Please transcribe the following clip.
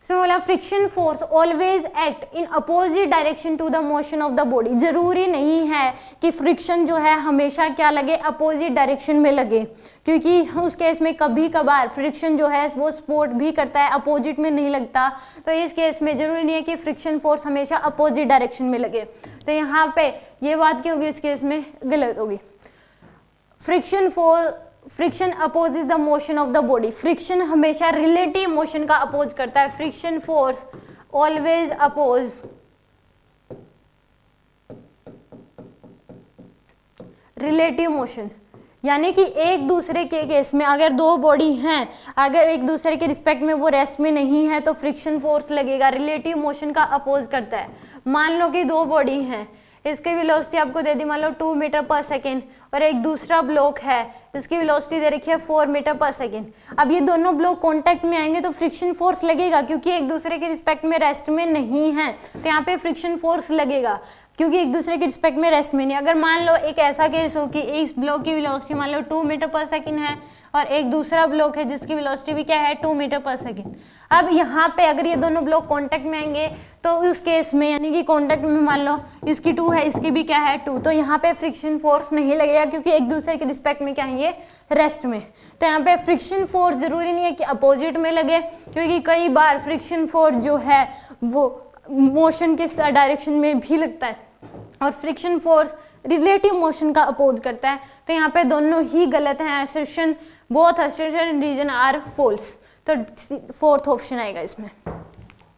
इसमें बोला friction force always act in opposite direction to the motion of the body. जरूरी नहीं है कि फ्रिक्शन जो है हमेशा क्या लगे, अपोजिट डायरेक्शन में लगे, क्योंकि उस केस में कभी कभार फ्रिक्शन जो है वो सपोर्ट भी करता है, अपोजिट में नहीं लगता। तो इस केस में जरूरी नहीं है कि फ्रिक्शन फोर्स हमेशा अपोजिट डायरेक्शन में लगे। तो यहाँ पे ये बात क्या होगी, इस केस में गलत होगी। Friction opposes the motion of the body. Friction हमेशा रिलेटिव मोशन का अपोज करता है। Friction force always oppose relative motion, यानी कि एक दूसरे के केस में अगर दो बॉडी हैं, अगर एक दूसरे के रिस्पेक्ट में वो रेस्ट में नहीं है तो फ्रिक्शन फोर्स लगेगा, रिलेटिव मोशन का अपोज करता है। मान लो कि दो बॉडी हैं, इसकी वेलोसिटी आपको दे दी मान लो 2 मीटर पर सेकेंड, और एक दूसरा ब्लॉक है जिसकी वेलोसिटी दे रखी है 4 मीटर पर सेकेंड। अब ये दोनों ब्लॉक कांटेक्ट में आएंगे तो फ्रिक्शन फोर्स लगेगा, क्योंकि एक दूसरे के रिस्पेक्ट में रेस्ट में नहीं है, तो यहाँ पे फ्रिक्शन फोर्स लगेगा क्योंकि एक दूसरे के रिस्पेक्ट में रेस्ट में नहीं। अगर मान लो एक ऐसा केस हो कि इस ब्लॉक की वेलोसिटी मान लो 2 मीटर पर सेकेंड है और एक दूसरा ब्लॉक है जिसकी वेलोसिटी भी क्या है 2 मीटर पर सेकेंड। अब यहाँ पे अगर ये दोनों ब्लॉक कांटेक्ट में आएंगे तो उस केस में यानी कि कांटेक्ट में मान लो इसकी 2 है, इसकी भी क्या है 2, तो यहाँ पे फ्रिक्शन फोर्स नहीं लगेगा क्योंकि एक दूसरे के रिस्पेक्ट में क्या है ये रेस्ट में। तो यहाँ पे फ्रिक्शन फोर्स जरूरी नहीं है कि अपोजिट में लगे, क्योंकि कई बार फ्रिक्शन फोर्स जो है वो मोशन के डायरेक्शन में भी लगता है और फ्रिक्शन फोर्स रिलेटिव मोशन का अपोज करता है। तो यहाँ पे दोनों ही गलत हैं। Assertion both assertion reason are false, तो 4th ऑप्शन आएगा इसमें।